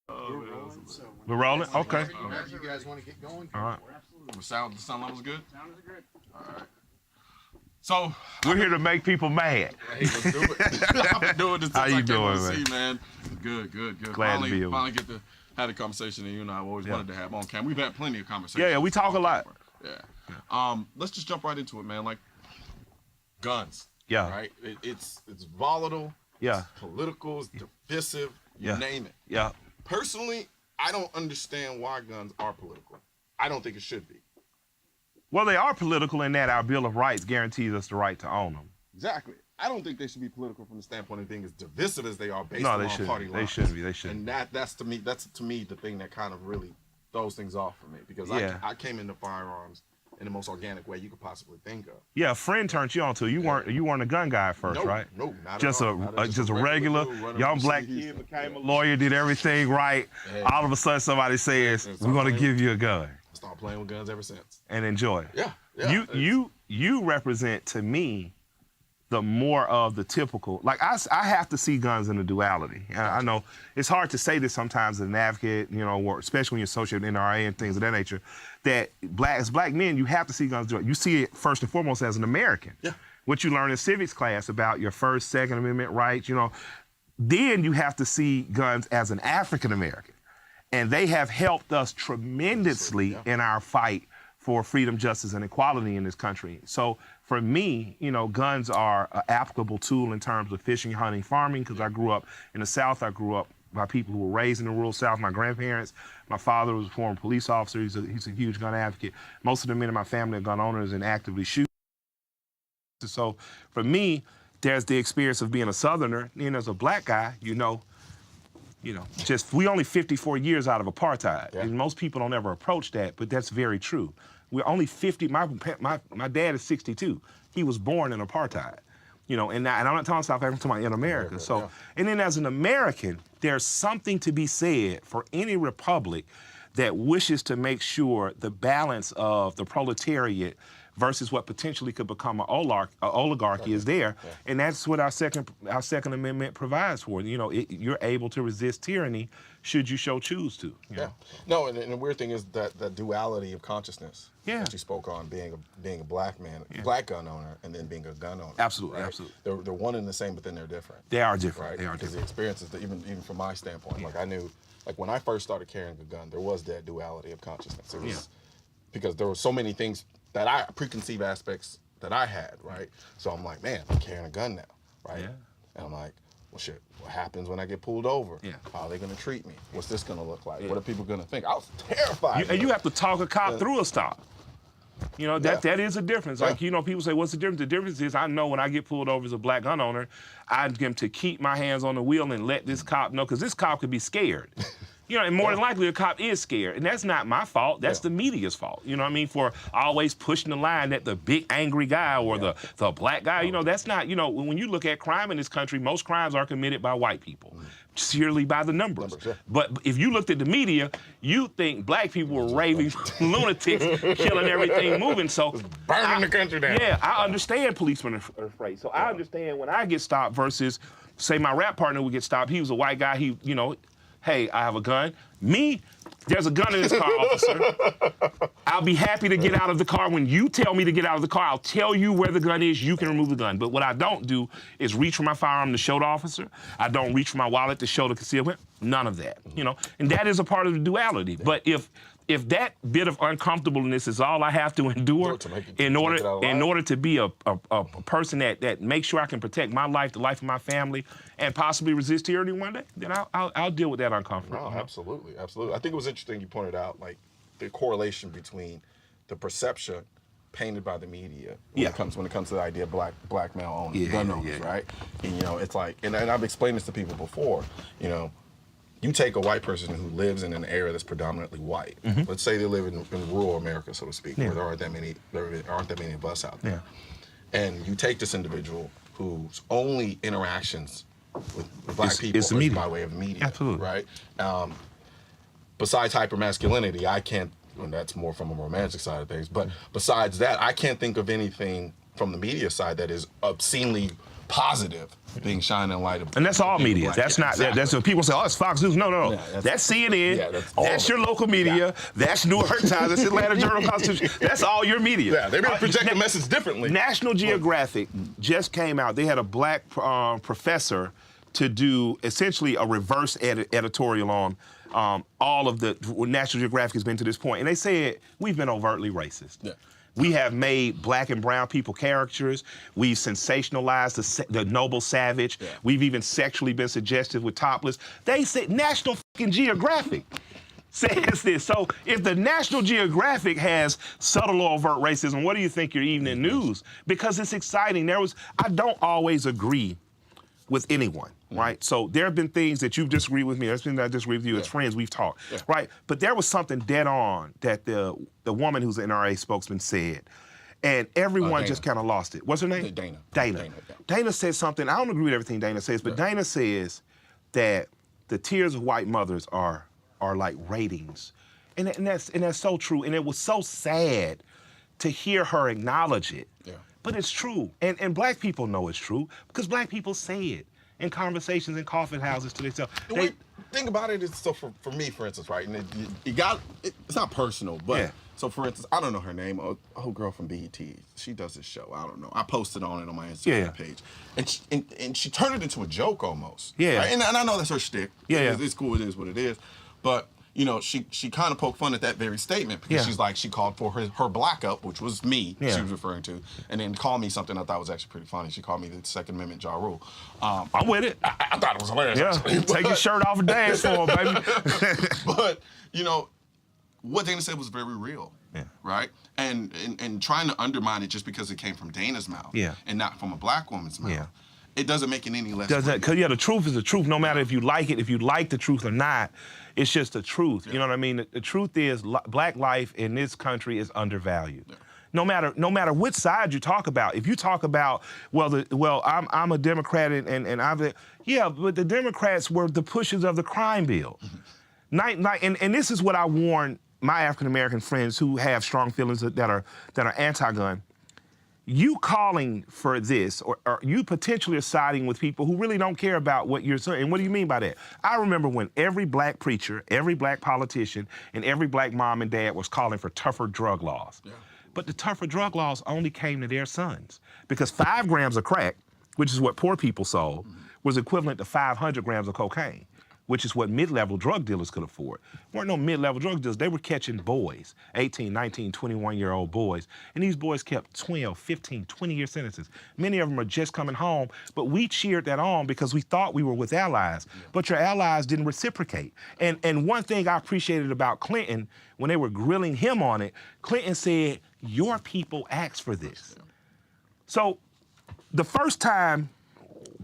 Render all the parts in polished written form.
We're rolling, so We're rolling? Okay. whenever you guys want to get going. All right. The sound level's good? Sounds good. All right. So We're here to make people mad. hey, let's do it. I've been doing this since How you I came doing, on man? see, man. Good. Glad to be here. Finally get to have a conversation that you and I have always wanted to have on camera. We've had plenty of conversations. Yeah, we talk a lot. Yeah. Let's just jump right into it, man. Like guns. Yeah. Right? It's volatile. Yeah. It's political. It's divisive. You name it. Yeah. Personally, I don't understand why guns are political. I don't think it should be. Well, they are political in that our Bill of Rights guarantees us the right to own them. Exactly. I don't think they should be political from the standpoint of being as divisive as they are based No, on they shouldn't. party lines. They shouldn't be. They shouldn't. And that's to me the thing that kind of really throws things off for me because I came into firearms in the most organic way you could possibly think of. Yeah, a friend turned you on to it. You weren't a gun guy at first, right? No, not Just at all. just a regular young black kid became a lawyer, did everything right. Hey. All of a sudden, somebody says, "We're going to give you a gun." Start playing with guns ever since. And enjoy it. Yeah. You represent to me the more of the typical, like I have to see guns in a duality. I know it's hard to say this sometimes as an advocate, you know, or especially when you're associated with NRA and things of that nature, that as black men, you have to see guns. You see it first and foremost as an American. Yeah. What you learn in civics class about your First, Second Amendment rights, you know, then you have to see guns as an African American. And they have helped us tremendously in our fight for freedom, justice, and equality in this country. So for me, you know, guns are an applicable tool in terms of fishing, hunting, farming, because I grew up in the South. I grew up by people who were raised in the rural South. My grandparents, my father was a former police officer. He's a huge gun advocate. Most of the men in my family are gun owners and actively shoot. So for me, there's the experience of being a Southerner. And as a black guy, you know, just we only 54 years out of apartheid. Yeah. And most people don't ever approach that, but that's very true. We're only 50. My dad is 62. He was born in apartheid, you know. And I'm not talking South Africa, I'm talking about in America. So, and then as an American, there's something to be said for any republic that wishes to make sure the balance of the proletariat versus what potentially could become an oligarchy is there. Yeah. And that's what our Second Amendment provides for. You know, you're able to resist tyranny should you so choose to. You know? No, and the weird thing is that duality of consciousness that you spoke on, being a black man, black gun owner, and then being a gun owner. Absolutely, right? absolutely. They're one and the same, but then they're different. They are different. Right? They are because different. the experiences, that even from my standpoint, like I knew, like when I first started carrying a gun, there was that duality of consciousness. It was because there were so many things that preconceived aspects that I had, right? So I'm like, man, I'm carrying a gun now, right? Yeah. And I'm like, well, shit, what happens when I get pulled over? Yeah. How are they gonna treat me? What's this gonna look like? What are people gonna think? I was terrified. And you have to talk a cop through a stop. You know, that is a difference. Like, you know, people say, what's the difference? The difference is I know when I get pulled over as a black gun owner, I get to keep my hands on the wheel and let this cop know, because this cop could be scared. You know, and more than likely, a cop is scared. And that's not my fault. That's the media's fault. You know what I mean? For always pushing the line that the big angry guy or the black guy, you know, that's not, you know, when you look at crime in this country, most crimes are committed by white people, purely by the numbers. But if you looked at the media, you think black people were raving lunatics, killing everything moving. So burning the country down. Yeah, I understand policemen are afraid. So I understand when I get stopped versus, say, my rap partner would get stopped. He was a white guy. He, you know, hey, I have a gun. Me, there's a gun in this car, officer. I'll be happy to get out of the car. When you tell me to get out of the car, I'll tell you where the gun is. You can remove the gun. But what I don't do is reach for my firearm to show the officer. I don't reach for my wallet to show the concealment. None of that, you know. And that is a part of the duality. But if that bit of uncomfortableness is all I have to endure in order to be a person that makes sure I can protect my life, the life of my family, and possibly resist tyranny one day, then I'll deal with that uncomfort. No, absolutely. I think it was interesting you pointed out, like, the correlation between the perception painted by the media when it comes to the idea of black male owners, gun owners, right? And you know, it's like, and I've explained this to people before, you know. You take a white person who lives in an area that's predominantly white. Let's say they live in rural America, so to speak, where there aren't that many of us out there. And you take this individual whose only interactions with black people is by way of media. Absolutely. Right? Besides hypermasculinity, I can't, and that's more from a romantic side of things, but besides that, I can't think of anything from the media side that is obscenely positive being shined in light of. And that's all media. That's not, exactly. that's what people say, oh, it's Fox News. No, no, no. Yeah, that's CNN. Yeah, that's your local media. That's New York Times. That's Atlanta Journal-Constitution. That's all your media. Yeah, they really project the message differently. National Geographic just came out. They had a black professor to do essentially a reverse editorial on all of the National Geographic has been to this point. And they said, we've been overtly racist. Yeah. We have made black and brown people caricatures. We've sensationalized the noble savage. Yeah. We've even sexually been suggestive with topless. They said National fucking Geographic says this. So if the National Geographic has subtle or overt racism, what do you think your evening news? Because it's exciting. I don't always agree with anyone, right? So there have been things that you've disagreed with me. There's been that I disagree with you. As friends, we've talked, right? But there was something dead on that the woman who's the NRA spokesman said, and everyone just kind of lost it. What's her name? Dana. Dana said something. I don't agree with everything Dana says, but Dana says that the tears of white mothers are like ratings, and that's so true. And it was so sad to hear her acknowledge it. Yeah. But it's true, and black people know it's true because black people say it in conversations in coffee houses to themselves. Think about it. So for me, for instance, right, and it's not personal, but so for instance, I don't know her name. A whole girl from BET. She does this show. I don't know. I posted on it on my Instagram page, and she turned it into a joke almost. Yeah. Right? And I know that's her shtick. Yeah. It's cool. It is what it is, but. You know, she kind of poked fun at that very statement because she's like, she called for her black up, which was me, she was referring to, and then called me something I thought was actually pretty funny. She called me the Second Amendment Ja Rule. I'm with it. I thought it was hilarious. Yeah, take your shirt off and dance for her, baby. But, you know, what Dana said was very real, right? And trying to undermine it just because it came from Dana's mouth and not from a black woman's mouth. Yeah. It doesn't make it any less. Because the truth is the truth, no matter if you like it, if you like the truth or not. It's just the truth. Yeah. You know what I mean? The truth is, black life in this country is undervalued. Yeah. No matter which side you talk about. If you talk about, I'm a Democrat and I'm but the Democrats were the pushers of the crime bill. And this is what I warn my African American friends who have strong feelings that are anti-gun. You calling for this, or you potentially are siding with people who really don't care about what you're saying. And what do you mean by that? I remember when every black preacher, every black politician, and every black mom and dad was calling for tougher drug laws. Yeah. But the tougher drug laws only came to their sons because 5 grams of crack, which is what poor people sold, was equivalent to 500 grams of cocaine, which is what mid-level drug dealers could afford. Weren't no mid-level drug dealers. They were catching boys, 18, 19, 21-year-old boys. And these boys kept 12, 15, 20-year sentences. Many of them are just coming home, but we cheered that on because we thought we were with allies. But your allies didn't reciprocate. And one thing I appreciated about Clinton, when they were grilling him on it, Clinton said, your people asked for this. So the first time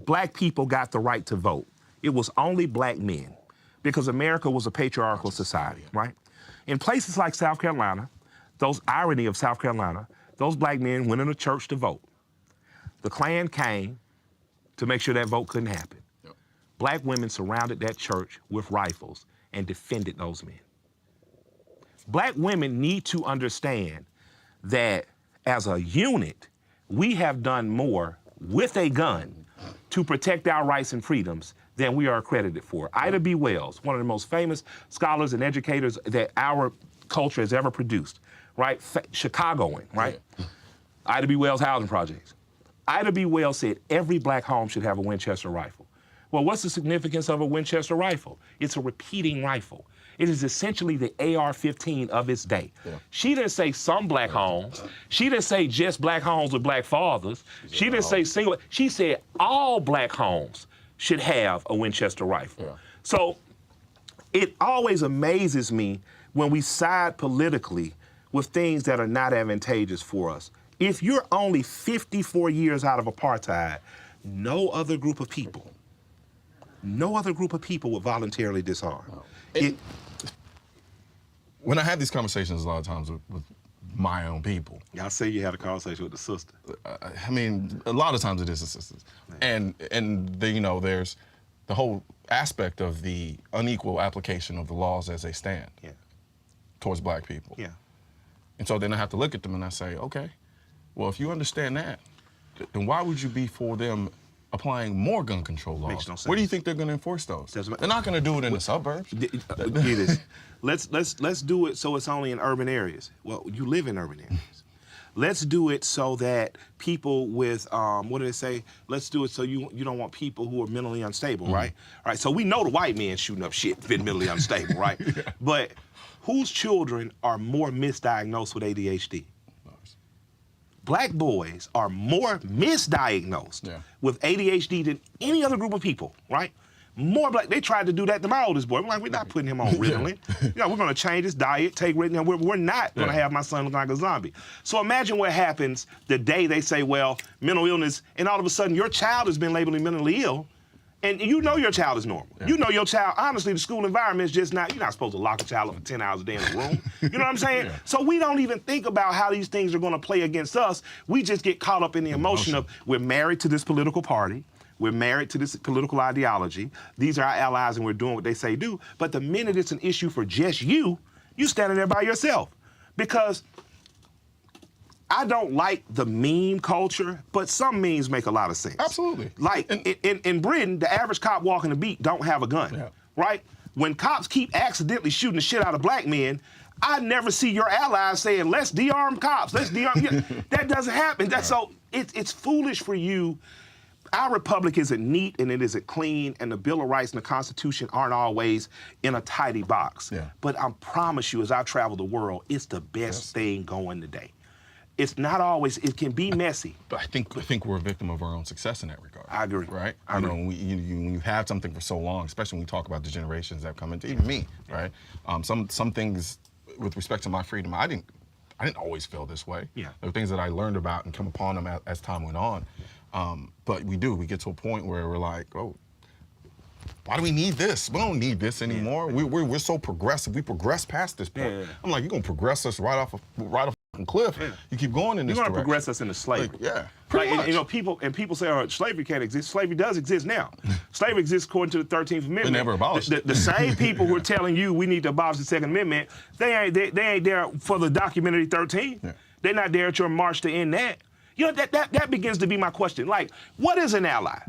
black people got the right to vote, it was only black men because America was a patriarchal society, right? In places like South Carolina, irony of South Carolina, those black men went into church to vote. The Klan came to make sure that vote couldn't happen. Yep. Black women surrounded that church with rifles and defended those men. Black women need to understand that as a unit, we have done more with a gun to protect our rights and freedoms than we are accredited for. Ida B. Wells, one of the most famous scholars and educators that our culture has ever produced, right? Chicagoan, right? Yeah. Ida B. Wells Housing Projects. Ida B. Wells said every black home should have a Winchester rifle. Well, what's the significance of a Winchester rifle? It's a repeating rifle. It is essentially the AR-15 of its day. Yeah. She didn't say some black homes. She didn't say just black homes with black fathers. She didn't say single. She said all black homes should have a Winchester rifle. Yeah. So it always amazes me when we side politically with things that are not advantageous for us. If you're only 54 years out of apartheid, no other group of people would voluntarily disarm. No. When I have these conversations a lot of times with my own people. Y'all say you had a conversation with the sister. I mean, a lot of times it is the sisters. And there's the whole aspect of the unequal application of the laws as they stand towards black people. Yeah. And so then I have to look at them and I say, okay, well, if you understand that, then why would you be for them applying more gun control laws. Makes no sense. Where do you think they're going to enforce those? They're not going to do it in the suburbs. Get this. Let's do it so it's only in urban areas. Well, you live in urban areas. Let's do it so that people with, what do they say? Let's do it so you don't want people who are mentally unstable, right? All right, so we know the white men shooting up shit been mentally unstable, right? But whose children are more misdiagnosed with ADHD? Black boys are more misdiagnosed with ADHD than any other group of people, right? More black. They tried to do that to my oldest boy. We're like, we're not putting him on Ritalin. We're going to change his diet, take Ritalin. We're not going to have my son look like a zombie. So imagine what happens the day they say, well, mental illness, and all of a sudden your child has been labeled mentally ill, and you know your child is normal. You know your child, honestly, the school environment is just not, you're not supposed to lock a child up for 10 hours a day in a room. You know what I'm saying? So we don't even think about how these things are going to play against us. We just get caught up in the emotion of, we're married to this political party. We're married to this political ideology. These are our allies and we're doing what they say do. But the minute it's an issue for just you standing there by yourself. Because I don't like the meme culture, but some memes make a lot of sense. Absolutely. Like in Britain, the average cop walking the beat don't have a gun, right? When cops keep accidentally shooting the shit out of black men, I never see your allies saying, let's de-arm cops, let's de-arm. That doesn't happen. So it's foolish for you. Our republic isn't neat and it isn't clean, and the Bill of Rights and the Constitution aren't always in a tidy box. But I promise you, as I travel the world, it's the best thing going today. It's not always, it can be messy. But I think we're a victim of our own success in that regard. I agree. Right? I agree. When you have something for so long, especially when we talk about the generations that have come into, even me, right? Some things with respect to my freedom, I didn't always feel this way. There were things that I learned about and come upon them as time went on. But we get to a point where we're like, oh, why do we need this? We don't need this anymore. We're so progressive. We progress past this point. I'm like, you're gonna progress us right off a cliff. You keep going in this direction. You're gonna progress us into slavery. Pretty much. And people say, oh, slavery can't exist. Slavery does exist now. Slavery exists according to the 13th Amendment. They never abolished it. The same people who are telling you we need to abolish the Second Amendment, they ain't there for the documentary 13. They're not there at your march to end that. You know, that begins to be my question. Like, what is an ally?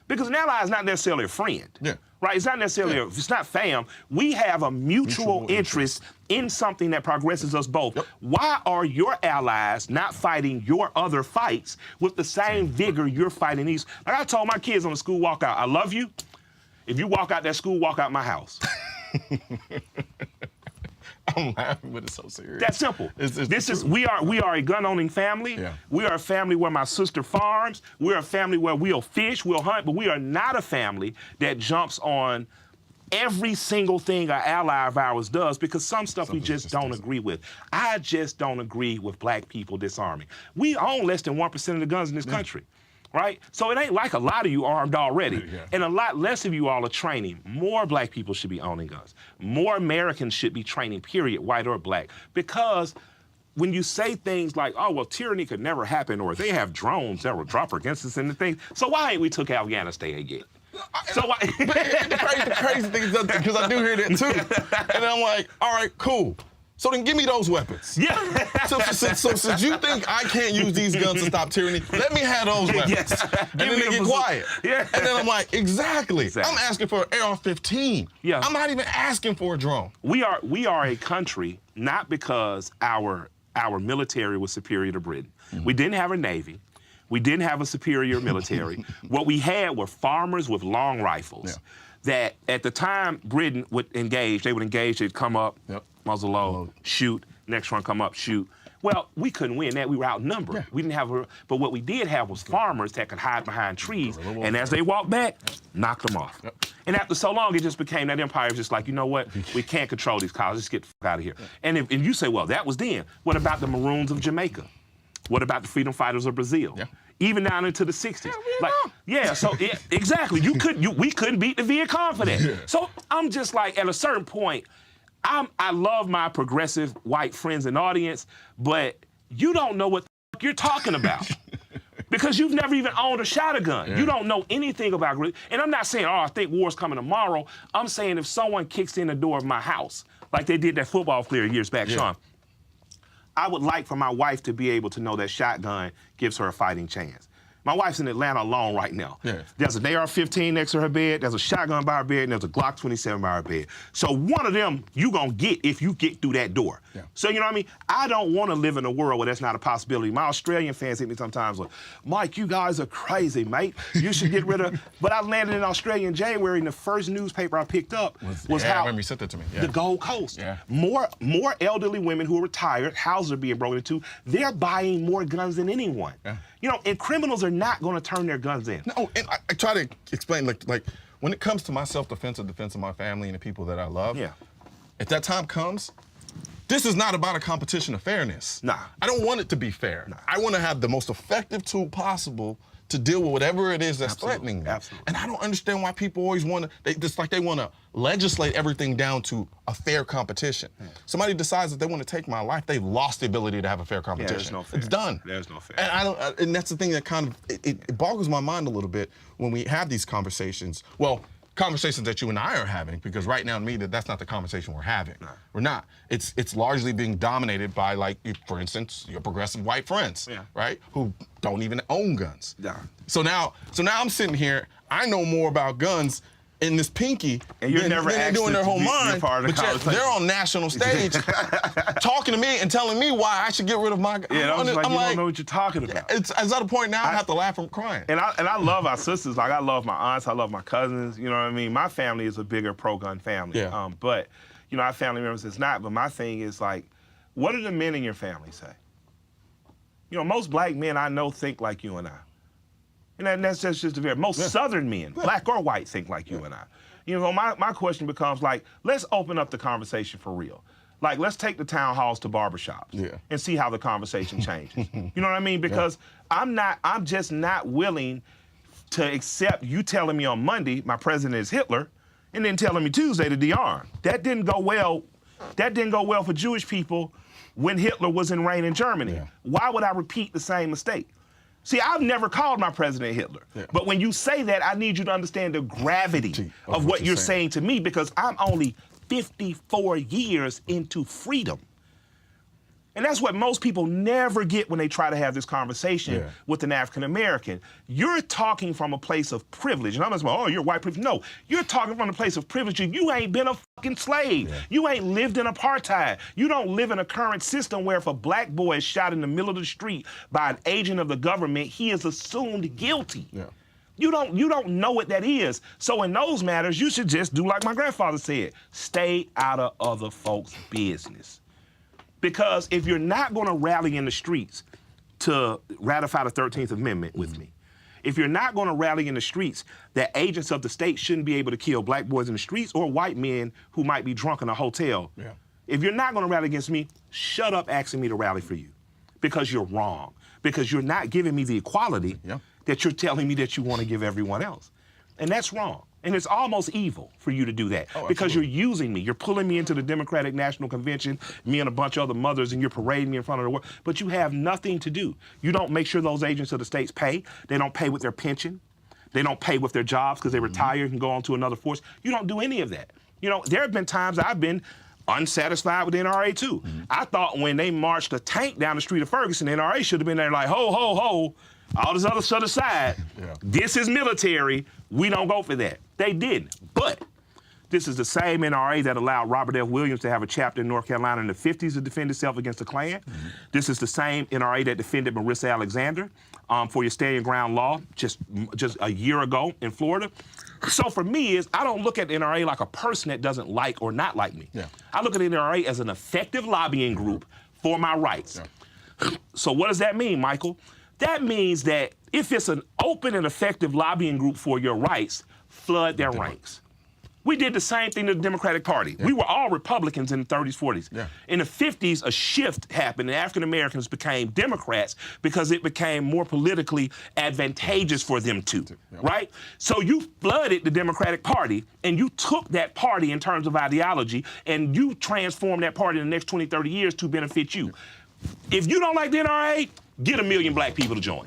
Because an ally is not necessarily a friend. Right? It's not necessarily, it's not fam. We have a mutual interest in something that progresses us both. Why are your allies not fighting your other fights with the same vigor you're fighting these? Like I told my kids on the school walkout, I love you. If you walk out that school, walk out my house. I'm laughing, but it's so serious. That's simple. We are a gun-owning family. We are a family where my sister farms. We're a family where we'll fish, we'll hunt, but we are not a family that jumps on every single thing an ally of ours does, because some stuff we just don't agree with. I just don't agree with black people disarming. We own less than 1% of the guns in this country. Right? So it ain't like a lot of you armed already. And a lot less of you all are training. More black people should be owning guns. More Americans should be training, period, white or black. Because when you say things like, oh, well, tyranny could never happen, or they have drones that will drop against us and the thing, so why ain't we took Afghanistan yet? So why? But the crazy thing is, because I do hear that too. And I'm like, all right, cool. So then give me those weapons. So since you think I can't use these guns to stop tyranny, let me have those weapons. And then they get quiet. And then I'm like, exactly. I'm asking for an AR-15. I'm not even asking for a drone. We are a country, not because our military was superior to Britain. We didn't have a navy. We didn't have a superior military. What we had were farmers with long rifles that at the time Britain would engage, they'd come up, muzzle low, shoot, next one come up, shoot. Well, we couldn't win that. We were outnumbered. We didn't have but what we did have was farmers that could hide behind trees, and as they walked back, knocked them off. And after so long, it just became, that empire was just like, you know what? We can't control these cows. Let's get the fuck out of here. And you say, well, that was then. What about the Maroons of Jamaica? What about the freedom fighters of Brazil? Even down into the 60s. Exactly. We couldn't beat the Viet Cong for that. So I'm just like, at a certain point, I love my progressive white friends and audience, but you don't know what the fuck you're talking about. Because you've never even owned a shotgun. You don't know anything about it. And I'm not saying, oh, I think war's coming tomorrow. I'm saying if someone kicks in the door of my house, like they did that football player years back, Sean, I would like for my wife to be able to know that shotgun gives her a fighting chance. My wife's in Atlanta alone right now. Yeah. There's an AR-15 next to her bed, there's a shotgun by her bed, and there's a Glock 27 by her bed. So one of them you gonna get if you get through that door. Yeah. So you know what I mean? I don't wanna live in a world where that's not a possibility. My Australian fans hit me sometimes like, Mike, you guys are crazy, mate. You should get rid of, but I landed in Australia in January and the first newspaper I picked up was I how remember you sent that to me. Yeah. the Gold Coast. Yeah. More elderly women who are retired, houses are being broken into, they're buying more guns than anyone. Yeah. You know, and criminals are not going to turn their guns in. No, and I try to explain, like when it comes to my self-defense or defense of my family and the people that I love, Yeah. if that time comes, this is not about a competition of fairness. Nah. I don't want it to be fair. Nah. I want to have the most effective tool possible to deal with whatever it is that's threatening me. Absolutely. And I don't understand why people always want to, they want to legislate everything down to a fair competition. Somebody decides that they want to take my life, they've lost the ability to have a fair competition. there's no fair. It's done. There's no fair. And I don't, and that's the thing that kind of, it boggles my mind a little bit when we have these conversations. Well, conversations that you and I are having, because right now to me that's not the conversation we're having. No. We're not. It's largely being dominated by, like, for instance, your progressive white friends, right? Who don't even own guns. Yeah. So now I'm sitting here, I know more about guns in this pinky and you're never they're doing their whole mind, part of the but yet they're on national stage talking to me and telling me why I should get rid of my gun. Yeah, I'm like, you don't know what you're talking about. It's at a point now I have to laugh from crying. And I love our sisters. Like, I love my aunts, I love my cousins. You know what I mean? My family is a bigger pro-gun family. Yeah. But, you know, our family members it's not. But my thing is, like, what do the men in your family say? You know, most black men I know think like you and I. And that's just the very, most Southern men, black or white, think like you and I. You know, my question becomes, like, let's open up the conversation for real. Like, let's take the town halls to barbershops and see how the conversation changes. You know what I mean? Because I'm just not willing to accept you telling me on Monday my president is Hitler and then telling me Tuesday to de-arm. That didn't go well. That didn't go well for Jewish people when Hitler was in reign in Germany. Yeah. Why would I repeat the same mistake? See, I've never called my president Hitler. But when you say that, I need you to understand the gravity of what you're saying to me, because I'm only 54 years into freedom. And that's what most people never get when they try to have this conversation with an African American. You're talking from a place of privilege. And I'm just like, oh, you're white privilege. No, you're talking from a place of privilege. You ain't been a fucking slave. You ain't lived in apartheid. You don't live in a current system where if a black boy is shot in the middle of the street by an agent of the government, he is assumed guilty. You don't know what that is. So in those matters, you should just do like my grandfather said, stay out of other folks' business. Because if you're not going to rally in the streets to ratify the 13th Amendment with me, if you're not going to rally in the streets that agents of the state shouldn't be able to kill black boys in the streets or white men who might be drunk in a hotel, if you're not going to rally against me, shut up asking me to rally for you, because you're wrong, because you're not giving me the equality that you're telling me that you want to give everyone else. And that's wrong. And it's almost evil for you to do that, because you're using me. You're pulling me into the Democratic National Convention, me and a bunch of other mothers, and you're parading me in front of the world. But you have nothing to do. You don't make sure those agents of the states pay. They don't pay with their pension. They don't pay with their jobs because they retire and go on to another force. You don't do any of that. You know, there have been times I've been unsatisfied with the NRA too. I thought when they marched a tank down the street of Ferguson, the NRA should have been there like, ho, ho, ho, all this other stuff aside, this is military, we don't go for that. They didn't, but this is the same NRA that allowed Robert F. Williams to have a chapter in North Carolina in the 50s to defend itself against the Klan. This is the same NRA that defended Marissa Alexander for your stand your ground law just a year ago in Florida. So for me, I don't look at the NRA like a person that doesn't like or not like me. I look at the NRA as an effective lobbying group for my rights. So what does that mean, Michael? That means that if it's an open and effective lobbying group for your rights, flood their ranks. We did the same thing to the Democratic Party. We were all Republicans in the 30s, 40s. In the 50s, a shift happened and African Americans became Democrats because it became more politically advantageous for them to, right? So you flooded the Democratic Party and you took that party in terms of ideology and you transformed that party in the next 20, 30 years to benefit you. If you don't like the NRA, get 1 million black people to join.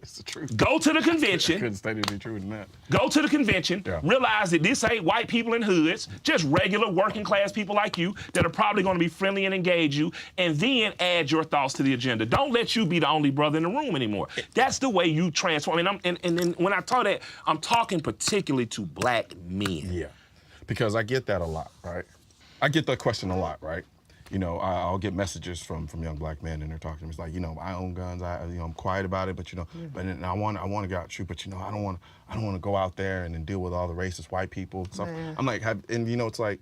It's the truth. Go to the I convention. couldn't state it any truer than that. Go to the convention, Yeah. realize that this ain't white people in hoods, just regular working class people like you that are probably going to be friendly and engage you, and then add your thoughts to the agenda. Don't let you be the only brother in the room anymore. That's the way you transform. And then when I talk that, I'm talking particularly to black men. Yeah, because I get that a lot, right? I get that question a lot, right? You know, I'll get messages from young black men, and they're talking to me. It's like, you know, I own guns. I'm quiet about it, but you know, but then I want to get out shoot, but you know, I don't want to go out there and then deal with all the racist white people. So I'm like, and you know, it's like,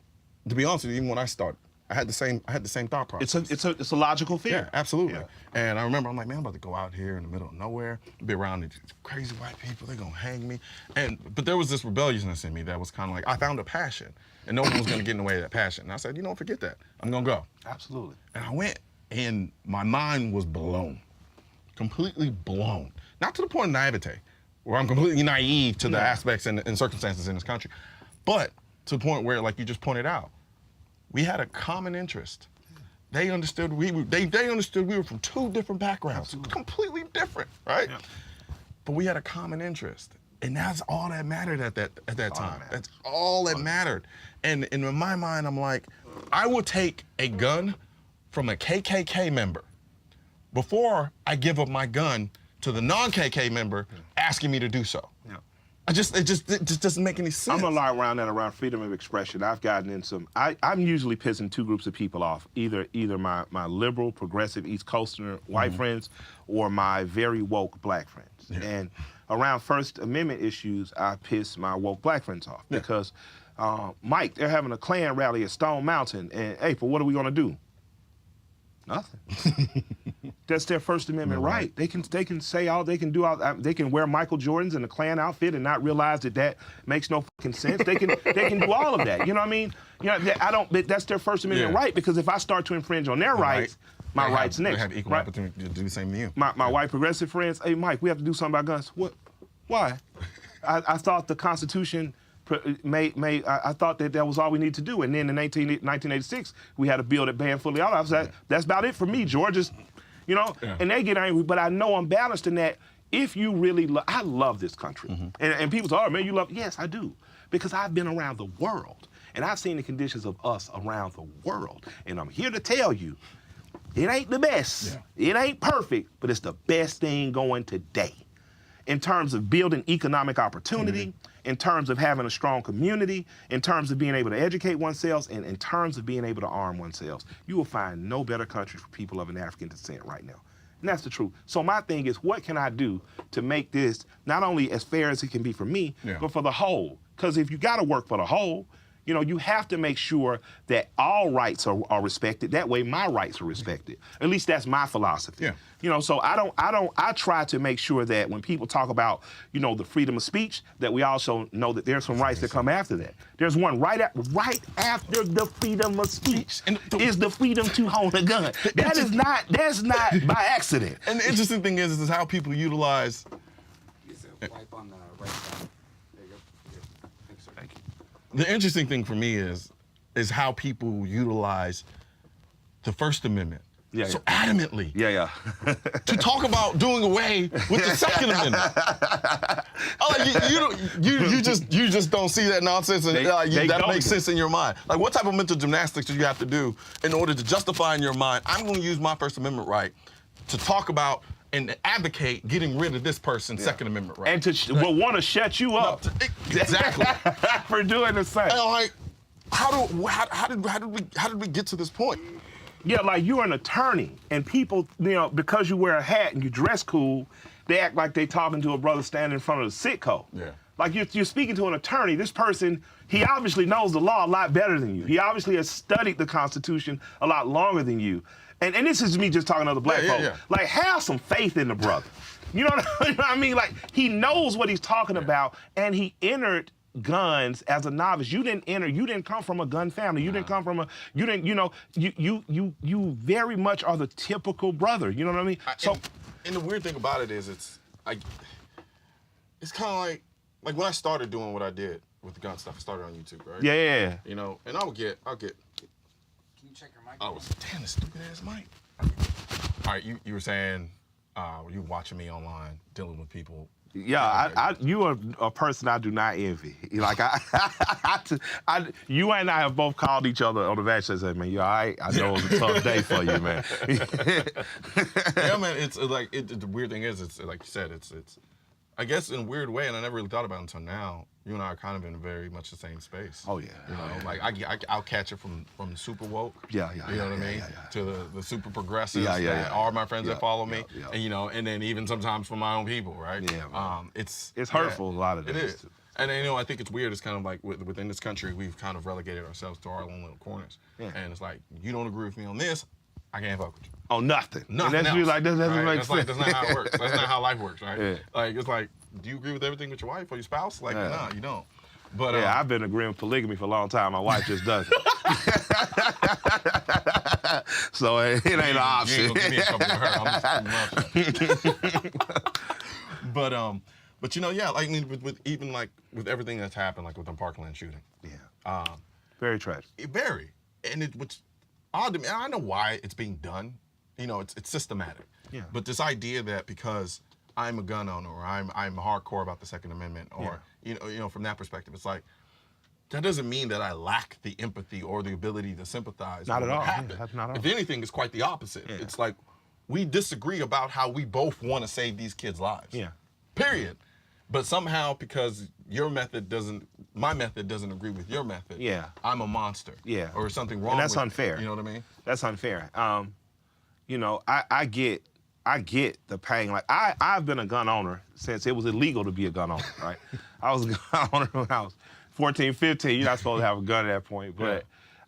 to be honest with you, even when I started, I had the same thought process. It's a logical fear. Yeah, absolutely. Yeah. And I remember, I'm like, man, I'm about to go out here in the middle of nowhere, be around these crazy white people. They're gonna hang me. But there was this rebelliousness in me that was kind of like, I found a passion, and no one was gonna get in the way of that passion. And I said, you know, forget that. I'm gonna go. Absolutely. And I went, and my mind was blown, completely blown. Not to the point of naivete, where I'm completely naive to the aspects and circumstances in this country, but to the point where, like you just pointed out, we had a common interest. They understood they understood we were from two different backgrounds, completely different, right? Yeah. But we had a common interest, and that's all that mattered at that time. That's all that mattered. And in my mind, I'm like, I would take a gun from a KKK member before I give up my gun to the non-KK member asking me to do so. Yeah. It just doesn't make any sense. I'm gonna lie around freedom of expression. I've gotten in some. I'm usually pissing two groups of people off. Either my liberal, progressive East Coaster white friends, or my very woke black friends. Yeah. And around First Amendment issues, I piss my woke black friends off because, Mike, they're having a Klan rally at Stone Mountain, and April, what are we gonna do? Nothing. That's their First Amendment right. They can say all they can do. They can wear Michael Jordan's in the Klan outfit and not realize that makes no fucking sense. They can do all of that. You know what I mean? You know, that's their First Amendment right, because if I start to infringe on their rights, my rights next. They have equal opportunity to do the same to you. My white progressive friends, hey Mike, we have to do something about guns. What? Why? I thought the Constitution I thought that was all we needed to do. And then in 1986, we had a bill that banned fully all. I was like, that's about it for me, George. You know, and they get angry, but I know I'm balanced in that if you really I love this country. And people say, oh man, you love, yes, I do. Because I've been around the world and I've seen the conditions of us around the world. And I'm here to tell you, it ain't the best. Yeah. It ain't perfect, but it's the best thing going today. In terms of building economic opportunity, in terms of having a strong community, in terms of being able to educate oneself, and in terms of being able to arm oneself. You will find no better country for people of an African descent right now. And that's the truth. So my thing is, what can I do to make this not only as fair as it can be for me, but for the whole? Because if you got to work for the whole, you know, you have to make sure that all rights are respected. That way my rights are respected. At least that's my philosophy. Yeah. You know, so I try to make sure that when people talk about, you know, the freedom of speech, that we also know that there's some rights that come after that. There's one right after the freedom of speech is the freedom to hold a gun. That's not by accident. And the interesting thing is how people utilize. Wipe on the right side. There you go. Thank you. The interesting thing for me is how people utilize the First Amendment so adamantly to talk about doing away with the Second Amendment. You just don't see that nonsense, and that makes sense in your mind. Like, what type of mental gymnastics do you have to do in order to justify in your mind, I'm going to use my First Amendment right to talk about and advocate getting rid of this person's Second Amendment right? And to want to shut you up. Exactly. For doing the same. And like, how did we get to this point? Yeah, like you're an attorney, and people, you know, because you wear a hat and you dress cool, they act like they talking to a brother standing in front of the sitco. Yeah. Like you're speaking to an attorney. This person, he obviously knows the law a lot better than you. He obviously has studied the Constitution a lot longer than you. And this is me just talking to other black folks. Yeah. Like, have some faith in the brother. You know what I mean? Like, he knows what he's talking about, and he entered guns as a novice. You didn't come from a gun family. You didn't come from you very much are the typical brother. You know what I mean? And the weird thing about it is it's kind of like when I started doing what I did with the gun stuff, I started on YouTube, right? Yeah. You know, and I'll get. Can you check your mic? Damn, this stupid ass mic. All right, you were saying you watching me online, dealing with people. Yeah, you are a person I do not envy. Like you and I have both called each other on the back and said, "Man, you all right? I know it was a tough day for you, man." Yeah, man. It's like the weird thing is, it's like you said, it's. I guess in a weird way, and I never really thought about it until now. You and I are kind of in very much the same space. Oh yeah. You know, like I'll catch it from the super woke. Yeah. You know what I mean? To the super progressives. Yeah. All my friends that follow me, Yeah. and you know, and then even sometimes from my own people, right? Yeah. It's hurtful a lot of it days. is. And you know, I think it's weird. It's kind of like within this country, we've kind of relegated ourselves to our own little corners. Yeah. And it's like, you don't agree with me on this, I can't fuck with you. Oh, nothing. Nothing and that's else. Like, that doesn't make sense. Like, that's not how it works. That's not how life works, right? Yeah. Like, it's like, do you agree with everything with your wife or your spouse? Like, nah, you don't. But yeah, I've been agreeing with polygamy for a long time. My wife just doesn't. So it ain't an option. You ain't gonna give me a couple of her. I'm just but you know, yeah, like I mean, with everything that's happened, like with the Parkland shooting. Yeah. Very tragic. Very, and which odd to me. I know why it's being done. You know, it's systematic. Yeah. But this idea that because I'm a gun owner or I'm hardcore about the Second Amendment or you know from that perspective, it's like that doesn't mean that I lack the empathy or the ability to sympathize. Not at all. Yeah, that's not at all. If anything, it's quite the opposite. Yeah. It's like we disagree about how we both want to save these kids' lives. Yeah. Period. But somehow, because my method doesn't agree with your method. Yeah. I'm a monster. Yeah. Or something wrong. And that's with unfair. It, you know what I mean? That's unfair. You know, I get the pain. Like I've been a gun owner since it was illegal to be a gun owner, right? I was a gun owner when I was 14, 15. You're not supposed to have a gun at that point. But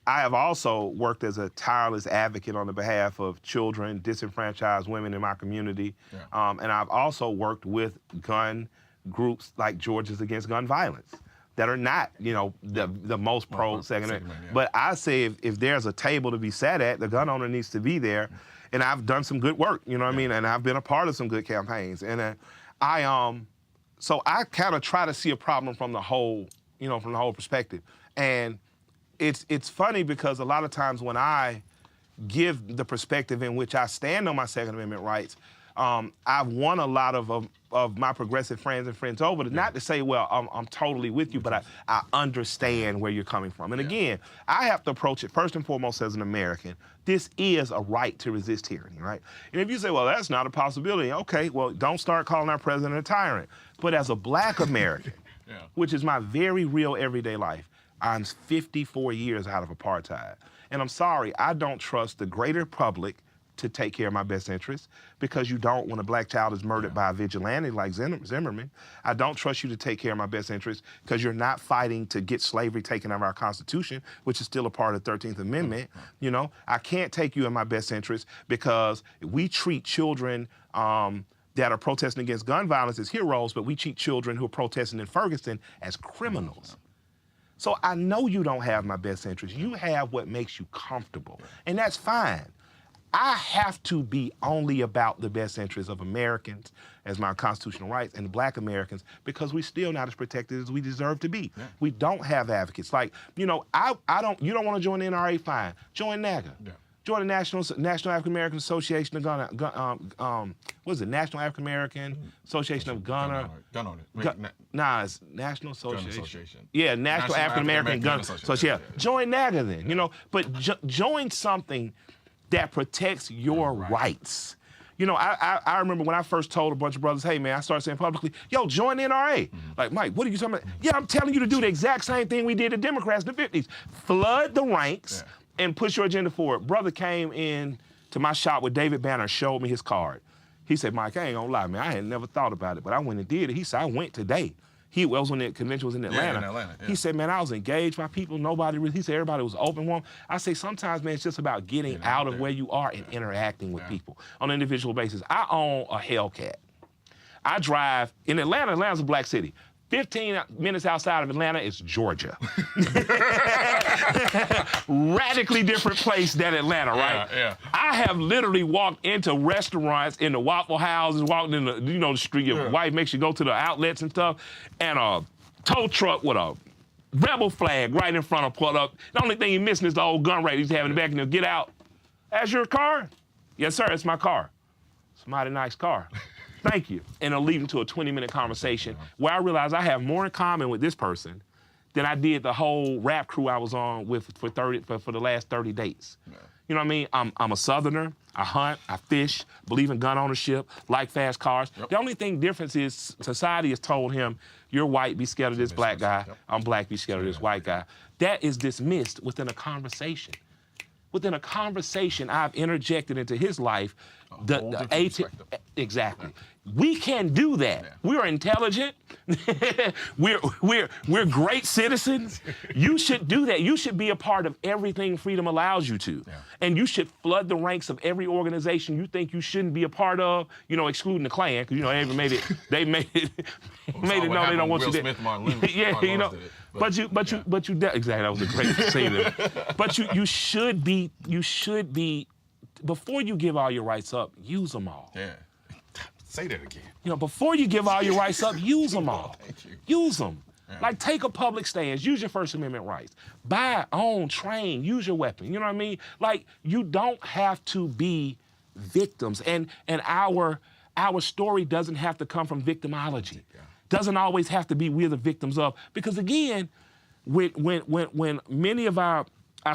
I have also worked as a tireless advocate on the behalf of children, disenfranchised women in my community. Yeah. And I've also worked with gun groups like Georgians Against Gun Violence that are not, you know, the most pro Second Amendment. Yeah. But I say if there's a table to be sat at, the gun owner needs to be there. And I've done some good work, you know what I mean? And I've been a part of some good campaigns. And so I kind of try to see a problem from the whole, you know, from the whole perspective. And it's funny because a lot of times when I give the perspective in which I stand on my Second Amendment rights, I've won a lot of my progressive friends and friends over to not to say, well, I'm totally with you, but I understand where you're coming from. And again, I have to approach it first and foremost as an American. This is a right to resist tyranny, right? And if you say, well, that's not a possibility, okay, well, don't start calling our president a tyrant. But as a black American, which is my very real everyday life, I'm 54 years out of apartheid. And I'm sorry, I don't trust the greater public to take care of my best interests because you don't when a black child is murdered by a vigilante like Zimmerman. I don't trust you to take care of my best interests because you're not fighting to get slavery taken out of our Constitution, which is still a part of the 13th Amendment. You know, I can't take you in my best interest because we treat children that are protesting against gun violence as heroes, but we treat children who are protesting in Ferguson as criminals. So I know you don't have my best interest. You have what makes you comfortable, and that's fine. I have to be only about the best interests of Americans as my constitutional rights and black Americans because we're still not as protected as we deserve to be. Yeah. We don't have advocates. Like, you know, you don't want to join the NRA, fine. Join NAGA. Yeah. Join the National African American Association of what is it? National African American Association of Gun Owners. It's National Association. Yeah, National African American Gun Association. Yeah. Join NAGA then, you know, but join something that protects your rights. You know, I remember when I first told a bunch of brothers, hey man, I started saying publicly, yo, join the NRA. Like, Mike, what are you talking about? Yeah, I'm telling you to do the exact same thing we did to Democrats in the 50s. Flood the ranks and push your agenda forward. Brother came in to my shop with David Banner, showed me his card. He said, Mike, I ain't gonna lie, man, I had never thought about it, but I went and did it. He said, I went today. He was when the convention was in Atlanta. He said, man, I was engaged by people. He said everybody was open one. I say sometimes, man, it's just about getting out of where you are and interacting with people on an individual basis. I own a Hellcat. I drive in Atlanta. Atlanta's a black city. 15 minutes outside of Atlanta is Georgia. Radically different place than Atlanta, right? Yeah. I have literally walked into restaurants, in the Waffle Houses, walked in the, the street. Your wife makes you go to the outlets and stuff, and a tow truck with a rebel flag right in front of pulled up. The only thing you're missing is the old gun rack you have in the back, and they'll get out. That's your car? Yes, sir, it's my car. It's a mighty nice car. Thank you. And it'll lead into a 20-minute conversation where I realize I have more in common with this person than I did the whole rap crew I was on with for the last 30 dates. Yeah. You know what I mean? I'm a Southerner. I hunt, I fish, believe in gun ownership, like fast cars. Yep. The only thing difference is society has told him, you're white, be scared of this black guy. Yep. I'm black, be scared of this white guy. That is dismissed within a conversation. Within a conversation, I've interjected into his life exactly. Yeah. We can do that. Yeah. We are intelligent. we're great citizens. You should do that. You should be a part of everything freedom allows you to. Yeah. And you should flood the ranks of every organization you think you shouldn't be a part of, you know, excluding the Klan, because, you know, they made it know they don't want you there. Yeah, you know. But you exactly, that was a great scene. But you should be, before you give all your rights up, use them all. Yeah. Say that again. You know, before you give all your rights up, use them all. Thank you. Use them. Yeah. Like, take a public stance, use your First Amendment rights. Buy, own, train, use your weapon. You know what I mean? Like, you don't have to be victims. And our story doesn't have to come from victimology. Yeah. Doesn't always have to be we're the victims of. Because again, when many of our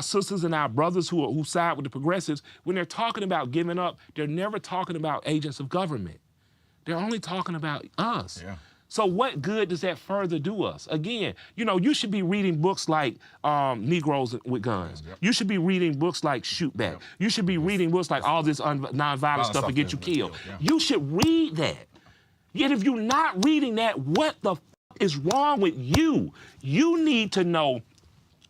sisters and our brothers who side with the progressives, when they're talking about giving up, they're never talking about agents of government. They're only talking about us. Yeah. So what good does that further do us? Again, you know, you should be reading books like Negroes with Guns. Yep. You should be reading books like Shoot Back. Yep. You should be reading books like all this nonviolent stuff to get you killed. Yeah. You should read that. Yet if you're not reading that, what the is wrong with you? You need to know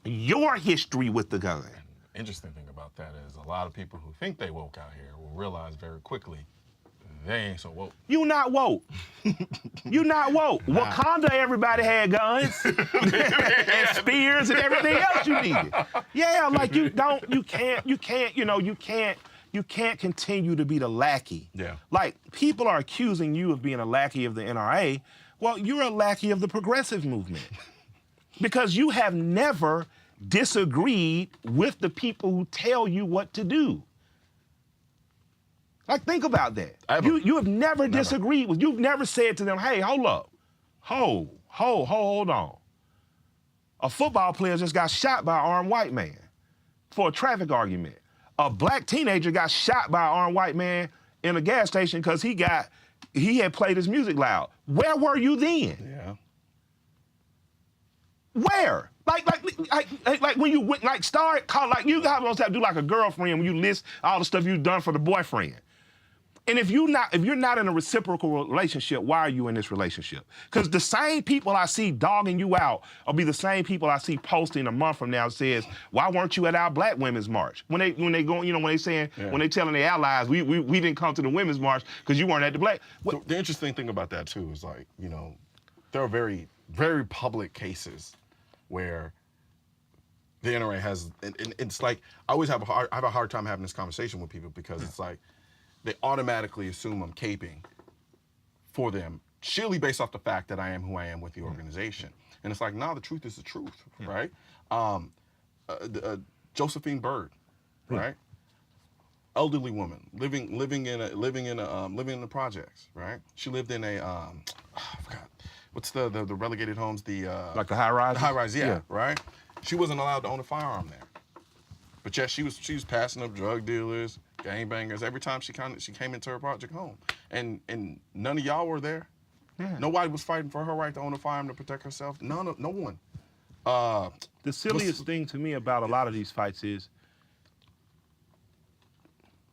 your history with the gun. Interesting thing about that is a lot of people who think they woke out here will realize very quickly they ain't so woke. You not woke. You not woke. Nah. Wakanda, everybody had guns and spears and everything else you needed. Yeah, like you can't continue to be the lackey. Yeah. Like, people are accusing you of being a lackey of the NRA. Well, you're a lackey of the progressive movement. Because you have never disagreed with the people who tell you what to do. Like, think about that. You have never disagreed with, you've never said to them, hey, hold up. Hold on. A football player just got shot by an armed white man for a traffic argument. A black teenager got shot by an armed white man in a gas station because he had played his music loud. Where were you then? Yeah. Where? Like when you went, like, start call, like, you have to do like a girlfriend when you list all the stuff you've done for the boyfriend. And if you're not in a reciprocal relationship, why are you in this relationship? Because the same people I see dogging you out will be the same people I see posting a month from now says, why weren't you at our Black Women's March? When they go, you know, when they telling their allies, we didn't come to the Women's March because you weren't at the Black. The interesting thing about that too is, like, you know, there are very, very public cases where the NRA has, and it's like, I have a hard time having this conversation with people because it's like, they automatically assume I'm caping for them, surely based off the fact that I am who I am with the organization. And it's like, nah, the truth is the truth, right? Josephine Byrd, right? Elderly woman, living in the projects, right? She lived in a, I forgot, what's the relegated homes, like the high rise? The high rise, yeah, right? She wasn't allowed to own a firearm there. But yet she was passing up drug dealers, gangbangers every time she came into her project home, and none of y'all were there. Yeah. Nobody was fighting for her right to own a firearm to protect herself. No one. The silliest thing to me about a lot of these fights is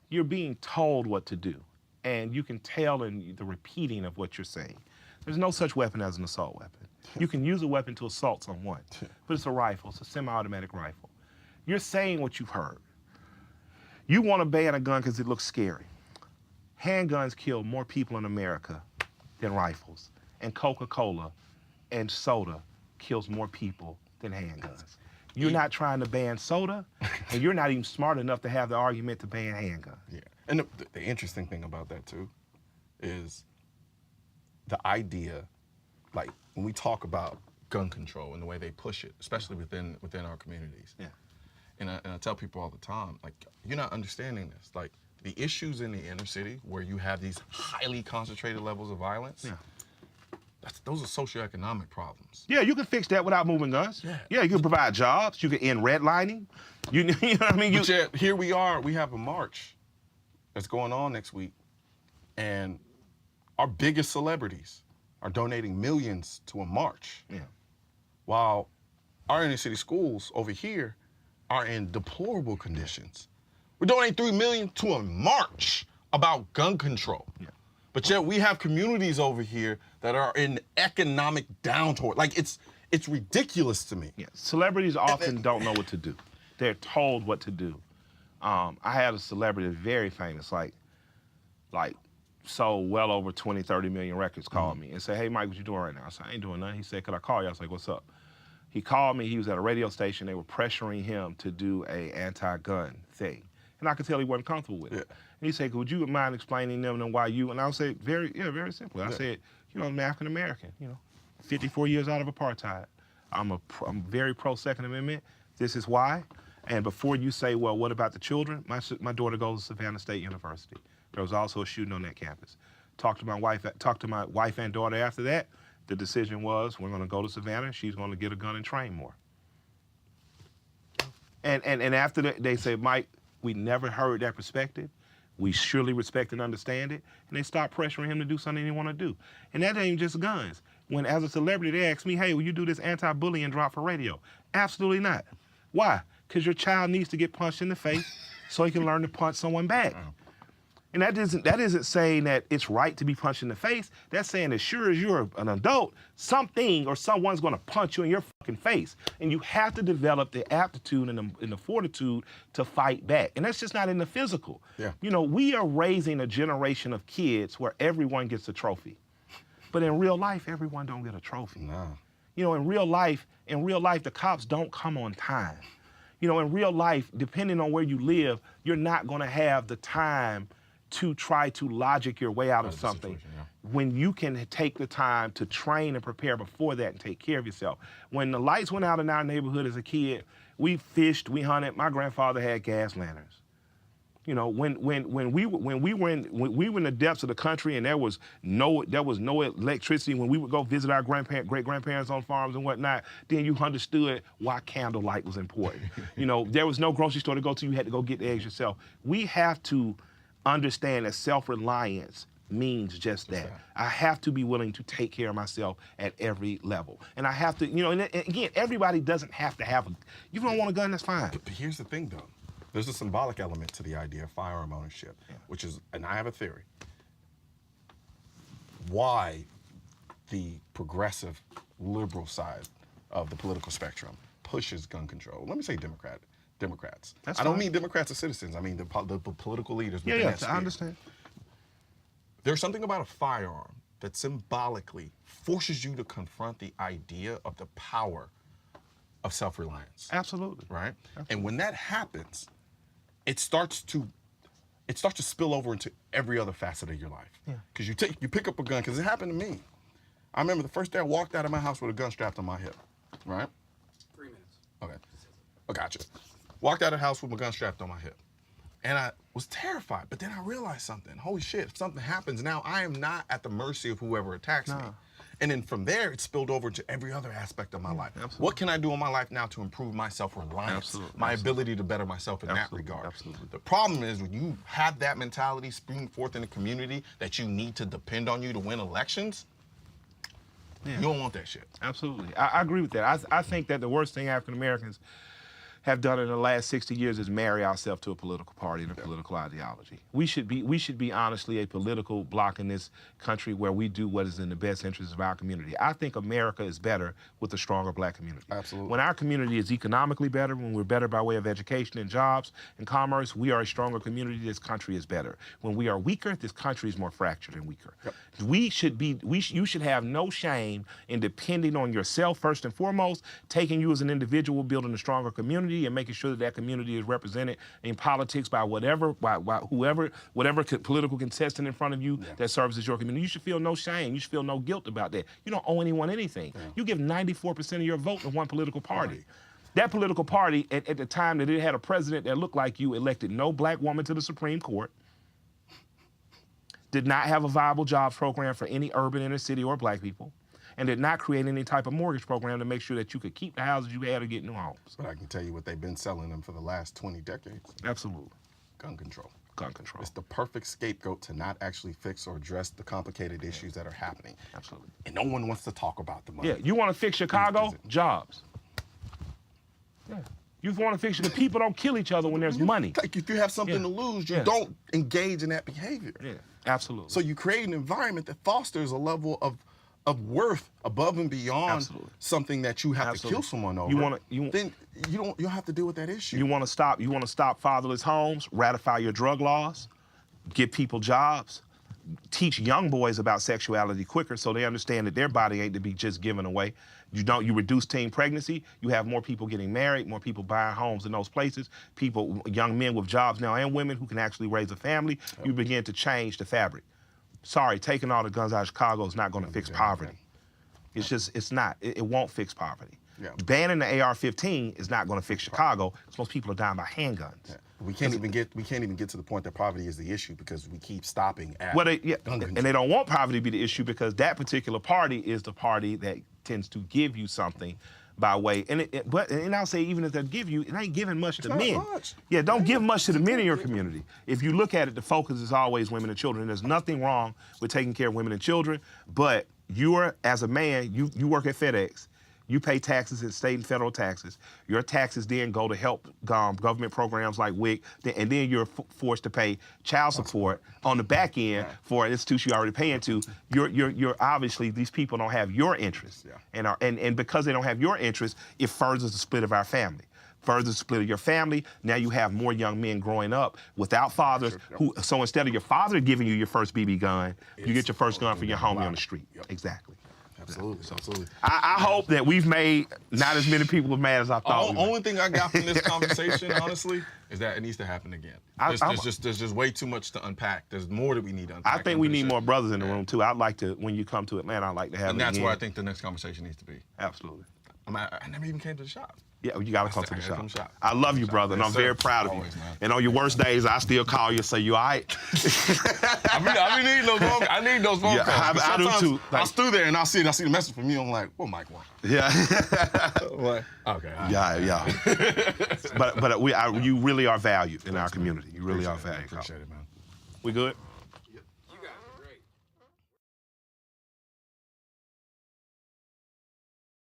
you're being told what to do, and you can tell in the repeating of what you're saying. There's no such weapon as an assault weapon. You can use a weapon to assault someone, but it's a rifle. It's a semi-automatic rifle. You're saying what you've heard. You want to ban a gun because it looks scary. Handguns kill more people in America than rifles. And Coca-Cola and soda kills more people than handguns. You're not trying to ban soda, and you're not even smart enough to have the argument to ban handguns. Yeah, and the interesting thing about that too is the idea, like, when we talk about gun control and the way they push it, especially within our communities. Yeah. And I tell people all the time, like, you're not understanding this. Like, the issues in the inner city where you have these highly concentrated levels of violence, those are socioeconomic problems. Yeah, you can fix that without moving guns. Yeah, you can provide jobs. You can end redlining. You know what I mean? But yet, here we are. We have a march that's going on next week, and our biggest celebrities are donating millions to a march. Yeah. While our inner city schools over here are in deplorable conditions. We're donating $3 million to a march about gun control. Yeah. But yet we have communities over here that are in economic downturn. Like it's ridiculous to me. Yeah. Celebrities often don't know what to do. They're told what to do. I had a celebrity very famous, like sold well over 20, 30 million records, called me and said, "Hey Mike, what you doing right now?" I said, "I ain't doing nothing." He said, "Could I call you?" I was like, "What's up?" He called me, he was at a radio station, they were pressuring him to do a anti-gun thing. And I could tell he wasn't comfortable with it. Yeah. And he said, "Would you mind explaining them and why you?" And I would say, very simply. I said, I'm African American, 54 years out of apartheid. I'm very pro Second Amendment. This is why. And before you say, well, what about the children? My daughter goes to Savannah State University. There was also a shooting on that campus. Talked to my wife and daughter after that. The decision was, we're going to go to Savannah. She's going to get a gun and train more. And after that, they said, "Mike, we never heard that perspective. We surely respect and understand it." And they stopped pressuring him to do something he want to do. And that ain't just guns. When, as a celebrity, they ask me, "Hey, will you do this anti-bullying drop for radio?" Absolutely not. Why? Because your child needs to get punched in the face so he can learn to punch someone back. And that isn't saying that it's right to be punched in the face. That's saying as sure as you're an adult, something or someone's going to punch you in your fucking face. And you have to develop the aptitude and the fortitude to fight back. And that's just not in the physical. Yeah. We are raising a generation of kids where everyone gets a trophy. But in real life, everyone don't get a trophy. No. In real life, the cops don't come on time. In real life, depending on where you live, you're not going to have the time to try to logic your way out of something when you can take the time to train and prepare before that and take care of yourself. When the lights went out in our neighborhood as a kid, we fished, we hunted. My grandfather had gas lanterns. When we were in the depths of the country and there was no electricity, when we would go visit our great-grandparents on farms and whatnot, then you understood why candlelight was important. There was no grocery store to go to, you had to go get the eggs yourself. We have to understand that self-reliance means just that. I have to be willing to take care of myself at every level. And I have to, and again, everybody doesn't have to have you don't want a gun, that's fine. But here's the thing though. There's a symbolic element to the idea of firearm ownership, which is, and I have a theory, why the progressive liberal side of the political spectrum pushes gun control. Let me say Democrats. That's I don't fine. mean Democrats as citizens. I mean the political leaders. Within that sphere. I understand. There's something about a firearm that symbolically forces you to confront the idea of the power of self-reliance. Absolutely. Right? Absolutely. And when that happens, it starts to spill over into every other facet of your life. Because you pick up a gun, because it happened to me. I remember the first day I walked out of my house with a gun strapped on my hip. Right? 3 minutes. Okay. I gotcha. Walked out of the house with my gun strapped on my hip. And I was terrified, but then I realized something. Holy shit, if something happens now, I am not at the mercy of whoever attacks me. And then from there, it spilled over to every other aspect of my life. Absolutely. What can I do in my life now to improve my self-reliance, my ability to better myself in that regard? Absolutely. The problem is when you have that mentality spring forth in the community that you need to depend on you to win elections, you don't want that shit. Absolutely. I agree with that. I think that the worst thing African Americans have done in the last 60 years is marry ourselves to a political party and a political ideology. We should be honestly a political bloc in this country where we do what is in the best interest of our community. I think America is better with a stronger black community. Absolutely. When our community is economically better, when we're better by way of education and jobs and commerce, we are a stronger community, this country is better. When we are weaker, this country is more fractured and weaker. You should have no shame in depending on yourself first and foremost, taking you as an individual, building a stronger community, and making sure that community is represented in politics by whatever political contestant in front of you that serves as your community. You should feel no shame. You should feel no guilt about that. You don't owe anyone anything. You give 94% of your vote to one political party. That political party, at the time that it had a president that looked like you, elected no black woman to the Supreme Court. did not have a viable jobs program for any urban inner city or black people, and did not create any type of mortgage program to make sure that you could keep the houses you had or get new homes. But I can tell you what they've been selling them for the last 20 decades. Absolutely. Gun control. Gun control. It's the perfect scapegoat to not actually fix or address the complicated issues that are happening. Absolutely. And no one wants to talk about the money. Yeah, you want to fix Chicago? Jobs. Yeah. You want to fix it. The people don't kill each other when there's money. Like if you have something to lose, you don't engage in that behavior. Yeah, absolutely. So you create an environment that fosters a level of worth above and beyond something that you have to kill someone over. Then you don't have to deal with that issue. You want to stop fatherless homes, ratify your drug laws, give people jobs, teach young boys about sexuality quicker so they understand that their body ain't to be just given away. You reduce teen pregnancy, you have more people getting married, more people buying homes in those places, young men with jobs now and women who can actually raise a family. You begin to change the fabric. Sorry, taking all the guns out of Chicago is not going to fix poverty. It's not. It won't fix poverty. Yeah. Banning the AR-15 is not going to fix Chicago because most people are dying by handguns. Yeah. We can't even get to the point that poverty is the issue because we keep stopping at gun control. And they don't want poverty to be the issue because that particular party is the party that tends to give you something by way, and I'll say even if they give you, it ain't giving much to men. Much. Yeah, don't give much to the men in your community. If you look at it, the focus is always women and children. There's nothing wrong with taking care of women and children, but as a man, you work at FedEx. You pay taxes and state and federal taxes. Your taxes then go to help government programs like WIC, and then you're forced to pay child support on the back end for an institution you're already paying to. You're obviously, these people don't have your interests, and because they don't have your interests, it furthers the split of our family. Further the split of your family. Now you have more young men growing up without fathers. So instead of your father giving you your first BB gun, you get your first gun for your homie on the street. Exactly. Absolutely. I hope that we've made not as many people as mad as I thought. The only thing I got from this conversation, honestly, is that it needs to happen again. There's just way too much to unpack. There's more that we need to unpack. I think we need more brothers in the room too. I'd like to, when you come to Atlanta, I'd like to have. And that's where I think the next conversation needs to be. Absolutely. I never even came to the shop. Yeah, you gotta come to the shop. I love you, brother, and I'm very proud of you. And on your worst days, I still call you and say, you all right? I need those phone calls. I need those phone calls. I do too. I stood there and I see the message from you. I'm like, what Mike want? Yeah. Like, okay. Yeah. But you really are valued in our community. You really are valued. Appreciate it, man. We good?